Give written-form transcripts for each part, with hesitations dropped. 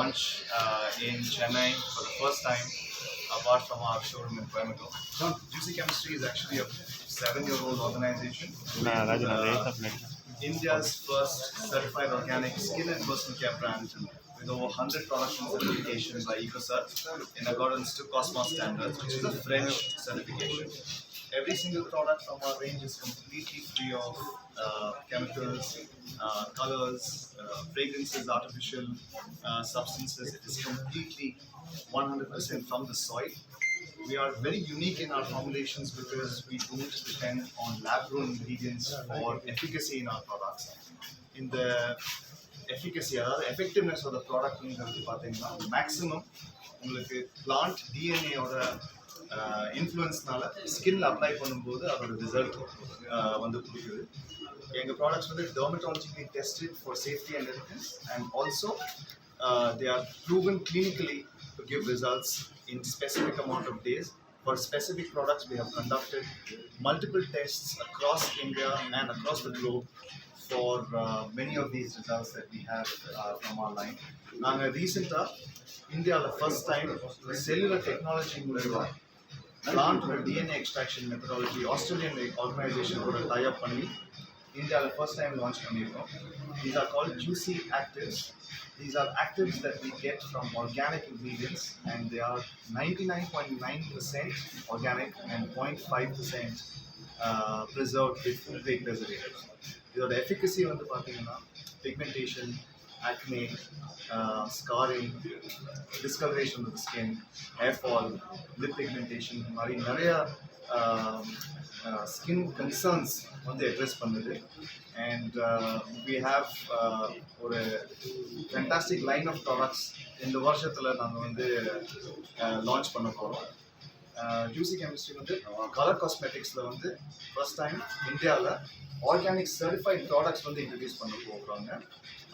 launch in Chennai for the first time, apart from our showroom in Coimbatore. Juicy Chemistry is actually a 7-year-old organization. India's first certified organic skin and personal care brand with over 100 products and certifications by EcoCert in accordance to Cosmos standards, which is a French certification. Every single product from our range is completely free of chemicals, colors, fragrances, artificial substances. It is completely 100% from the soil. We are very unique in our formulations because we don't depend on lab-grown ingredients for efficacy in our products. In the efficacy, the effectiveness of the product, maximum plant DNA or influence-nala skin apply பண்ணும்போது அதோட result வந்து கொடுக்குது. எங்க products வந்து dermatologically tested for safety and evidence, and also they are proven clinically to give results in specific amount of days. For specific products, we have conducted multiple tests across India and across the globe for many of these results that we have from our line. Now, recently, India the first time cellular technology மூலமா plant DNA extraction methodology Australian organization would tie up பண்ணி India the first time launch பண்ணிருக்கோம். These are called juicy actives. These are actives that we get from organic ingredients, and they are 99.9% organic and 0.5% preserved with food grade preservatives. இதோட efficacy வந்து பார்த்தீங்கன்னா pigmentation, acne, scarring, discoloration of the skin, hair fall, lip pigmentation, மாதிரி நிறைய skin concerns வந்து address பண்ணுது. And we have ஒரு fantastic line of products இந்த வருஷத்துல நாங்க வந்து launch பண்ண போறோம். Juicy Chemistry வந்து color cosmeticsல வந்து first time இந்தியாவில் organic certified products வந்து introduce பண்ண போகிறாங்க.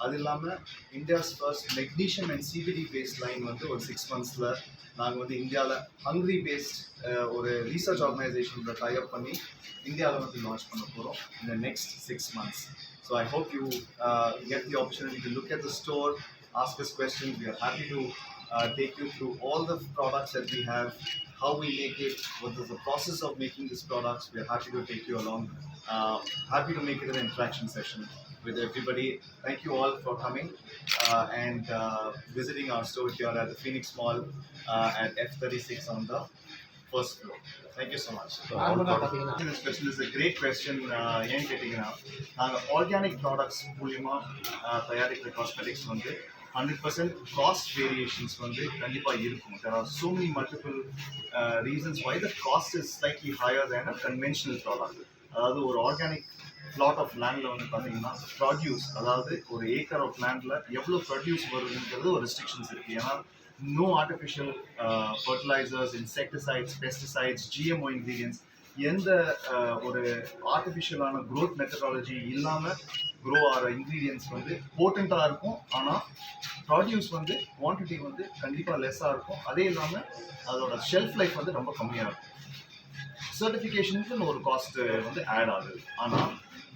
அது இல்லாமல் India's first magnesium and CBD based line வந்து ஒரு 6 monthsல நாங்கள் வந்து இந்தியாவில் ஹங்கரி பேஸ்ட் ஒரு ரீசர்ச் ஆர்கனைசேஷனோட டைப் பண்ணி இந்தியாவில் வந்து லான்ச் பண்ண போகிறோம் இந்த next 6 months. So I hope you get the opportunity to look at the store, ask us questions. We are happy to take you through all the products that we have, how we make it, what is the process of making these products. We are happy to take you along, happy to make it an interaction session with everybody. Thank you all for coming and visiting our store here at the Phoenix Mall at F36 on the first floor. Thank you so much. This question is a great question. Organic products மூலமா தயாரிக்கிற cosmetics வந்து 100% cost variations வந்து கண்டிப்பா இருக்கும். There are so many multiple reasons why the cost is slightly higher than a conventional product. அதாவது ஒரு organic plot of லேண்டில் வந்து பார்த்தீங்கன்னா ப்ரொடியூஸ், அதாவது ஒரு ஏக்கர் ஆஃப் லேண்டில் எவ்வளோ ப்ரொடியூஸ் வருதுன்றது ஒரு ரெஸ்ட்ரிக்ஷன்ஸ் இருக்குது. ஏன்னா no artificial fertilisers, insecticides, pesticides, GMO ingredients, எந்த ஒரு ஆர்டிஃபிஷியலான க்ரோத் மெத்தடாலஜி இல்லாமல் க்ரோ ஆகிற இன்க்ரீடியன்ஸ் வந்து போட்டண்ட்டாக இருக்கும். ஆனால் ப்ராடியூஸ் வந்து குவான்டிட்டி வந்து கண்டிப்பாக லெஸ்ஸாக இருக்கும். அதே இல்லாமல் அதோட ஷெல்ஃப் லைஃப் வந்து ரொம்ப கம்மியாக இருக்கும். சர்டிஃபிகேஷனுக்கு ஒரு காஸ்ட்டு வந்து ஆட் ஆகுது. ஆனால்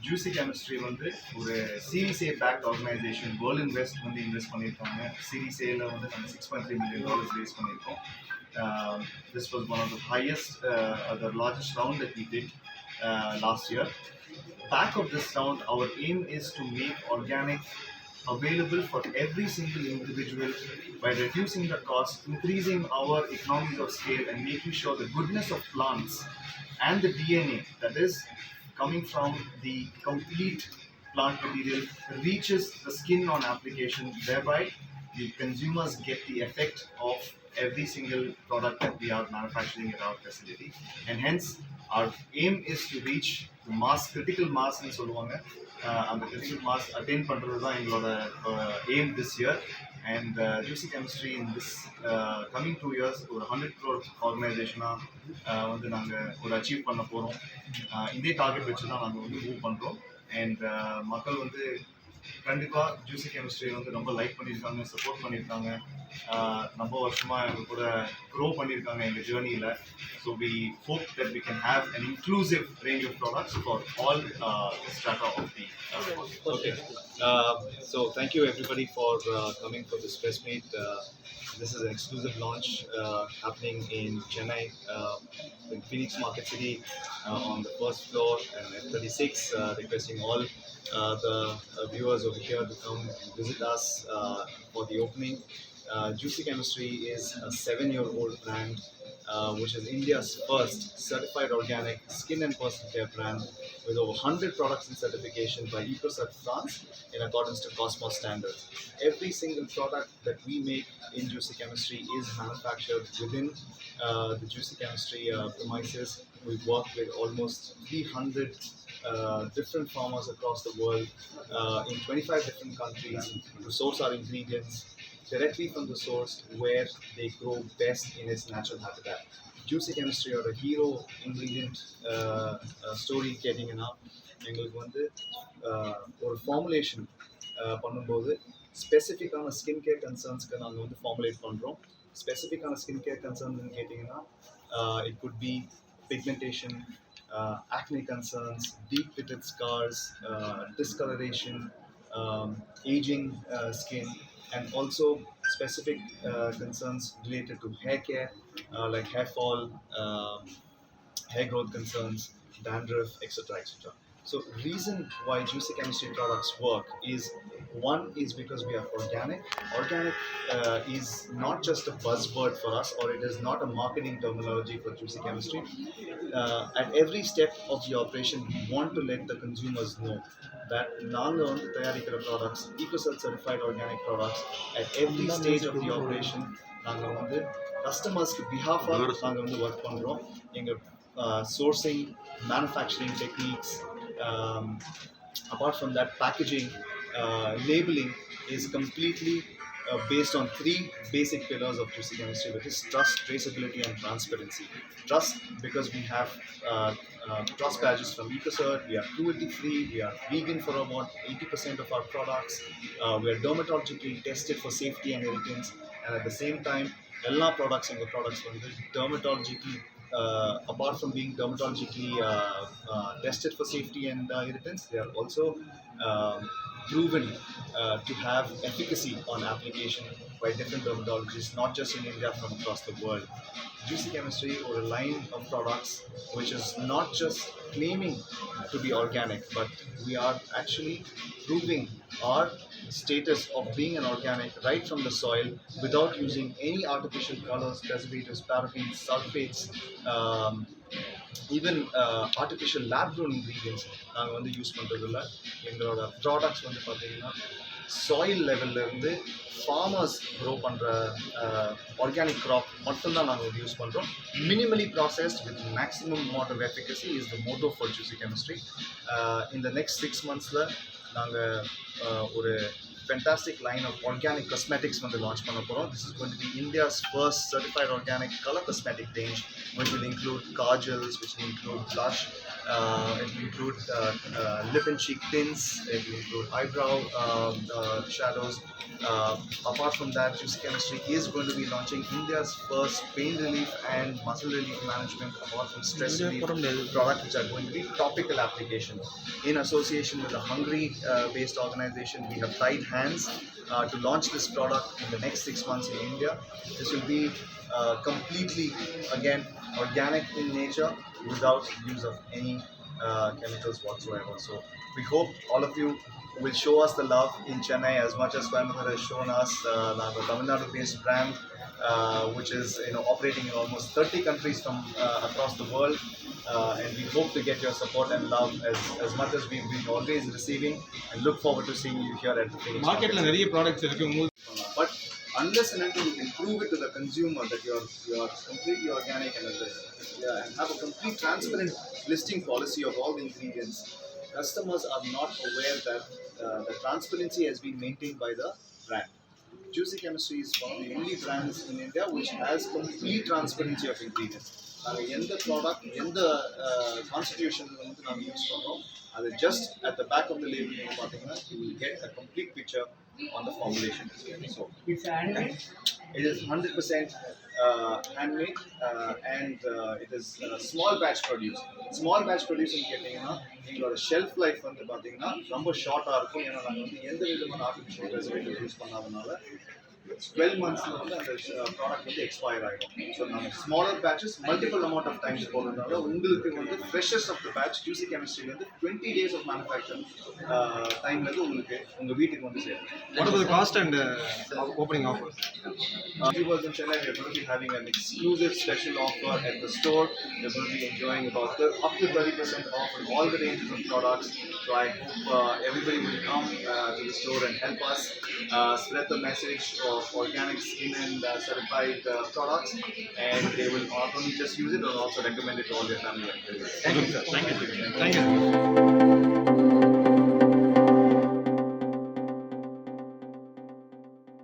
ஜூசி கெமிஸ்ட்ரி வந்து ஒரு சீரிஸ் ஏ பேக்ட் ஆர்கனைசேஷன் வேர்ல்ட் இன்வெஸ்ட் வந்து இன்வெஸ்ட் பண்ணியிருக்காங்க. சீரிஸ் ஏல வந்து நம்ம $6.3 million ரேஸ் பண்ணியிருக்கோம். This was one of the highest, the largest round that we did last year. Back of this round, our aim is to make organic available for every single individual by reducing the cost, increasing our economies of scale, and making sure the goodness of plants and the DNA that is coming from the complete plant material reaches the skin on application. Thereby, the consumers get the effect of every single product that we are manufacturing at our facility. And hence, our aim is to reach the mass, critical mass in Solvanga. And the critical mass attain பண்றது எங்களோட aim this year. And Juicy Chemistry in this coming 2 years ஒரு 100 crore ஆர்கனைசேஷனாக வந்து நாங்கள் ஒரு achieve பண்ண போகிறோம். இதே target வச்சு தான் நாங்கள் வந்து மூவ் பண்ணுறோம். அண்ட் மக்கள் வந்து கண்டிப்பாக ஜூசி கெமிஸ்ட்ரி வந்து ரொம்ப லைக் பண்ணியிருக்காங்க, சப்போர்ட் பண்ணியிருக்காங்க. ரொம்ப வருஷமாக எங்கள் கூட க்ரோ பண்ணியிருக்காங்க எங்கள் ஜேர்னியில். So we hope that we can have an inclusive range of products for all strata of the Okay. Uh, so thank you everybody for coming for this press meet. This is an exclusive launch happening in Chennai, in Phoenix Market City, on the first floor and at 36. Requesting all the viewers over here to come and visit us for the opening. Juicy Chemistry is a 7-year-old brand, which is India's first certified organic skin and personal care brand with over 100 products in certification by EcoCert France in accordance to Cosmos standards. Every single product that we make in Juicy Chemistry is manufactured within the Juicy Chemistry premises. We work with almost 300 different farmers across the world in 25 different countries to source our ingredients directly from the source where they grow best in its natural habitat. Juicy Chemistry or a hero ingredient story கேட்டிங்கன்னா எங்களுக்கு வந்து ஒரு formulation பண்ணும்போது ஸ்பெசிஃபிக்கான skin care கன்சர்ன்ஸ்க்கு நாங்கள் வந்து formulate பண்ணுறோம். ஸ்பெசிஃபிக்கான skin care கன்சர்ன்ஸ்னு கேட்டிங்கன்னா it could be pigmentation, acne concerns, deep pitted scars, discoloration, aging skin, and also specific concerns related to hair care, like hair fall, hair growth concerns, dandruff, etc. etc. So reason why Juicy Chemistry products work is, one is because we are organic. Organic is not just a buzzword for us, or it is not a marketing terminology for Juicy Chemistry. At every step of the operation, we want to let the consumers know that நாங்கள் வந்து தயாரிக்கிற products EcoCert certified organic products. At every stage of the operation நாங்கள் வந்து கஸ்டமர்ஸ்க்கு பிஹாஃபாக நாங்கள் வந்து work பண்ணுறோம். எங்கள் sourcing, manufacturing techniques, apart from that, packaging, labeling is completely based on 3 basic pillars of Juicy Chemistry, which is trust, traceability, and transparency. Trust, because we have trust badges from EcoCert, we are cruelty free, we are vegan for about 80% of our products, we are dermatologically tested for safety and irritants, and at the same time, all products in the products வந்து dermatologically apart from being dermatologically tested for safety and irritants, they are also proven to have efficacy on application by different dermatologists, not just in India, from across the world. Juicy Chemistry, or a line of products which is not just claiming to be organic, but we are actually proving our status of being an organic right from the soil without using any artificial colors, preservatives, parabens, sulfates, even artificial lab grown ingredients நாங்கள் வந்து use பண்ணுறதில்ல. எங்களோட products வந்து பார்த்தீங்கன்னா soil லெவல்லேருந்து farmers grow பண்ணுற organic crop மட்டும்தான் நாங்கள் வந்து யூஸ் பண்ணுறோம். Minimally processed with maximum amount of efficacy is the motto for Juicy Chemistry. இந்த நெக்ஸ்ட் 6 monthஸில் நாங்கள் ஒரு fantastic line of organic cosmetics when they launch Panapura. This is going to be India's first certified organic color cosmetic range, which will include kajals, which will include blush, it will include lip and cheek tints, it will include eyebrow shadows. Apart from that, Juicy Chemistry is going to be launching India's first pain relief and muscle relief management, apart from stress relief products, which are going to be topical application. In association with a Hungary based organization, we have tied hands to launch this product in the next 6 months in India. This will be completely, again, organic in nature without use of any chemicals whatsoever. So we hope all of you will show us the love in Chennai as much as Coimbatore has shown us. The Tamil Nadu based brand, which is operating in almost 30 countries from across the world. And we hope to get your support and love as much as we've been always receiving, and look forward to seeing you here at the Phoenix Market. நிறைய products இருக்கு. But unless and until you can prove it to the consumer that you are completely organic and have a complete transparent listing policy of all the ingredients, customers are not aware that the transparency has been maintained by the brand. Juicy Chemistry is one of the only brands in India which has complete transparency of ingredients. நாங்கள் எந்த product எந்த constitution வந்து நாங்கள் use பண்ணுறோம் அது just at the back of the label நீங்கள் பார்த்தீங்கன்னா you will get a complete picture on the formulation. So it is 100% handmade and it is small batch produce. Small batch produce கேட்டிங்கன்னா எங்களோட shelf life வந்து பார்த்தீங்கன்னா ரொம்ப ஷார்ட்டாக இருக்கும். ஏன்னா நாங்கள் வந்து எந்த விதமான ஆர்டிஃபிஷியல் ப்ரிசர்வேட்டிவ் யூஸ் பண்ணாதனால 12 monthsல வந்து அந்த ப்ராடக்ட் வந்து எக்ஸ்பயர் ஆகிடும். ஸோ நாங்கள் smaller batches multiple amount of times போடுறதுனால உங்களுக்கு வந்து freshest of the batch QC கெமிஸ்ட்ரிலேருந்து 20 days of manufacture டைம்லேருந்து உங்களுக்கு உங்கள் வீட்டுக்கு வந்து சேரும். What about the cost and opening offers? Viewers in Chennai, we are going to be having an exclusive special offer at the store. We are going to be enjoying about up to 30% off on all the ranges of products. So I hope everybody will come to the store and help us spread the message of organic skin and certified products, and they will not only just use it but also recommend it to all their family and friends. Thank you, sir. Thank you.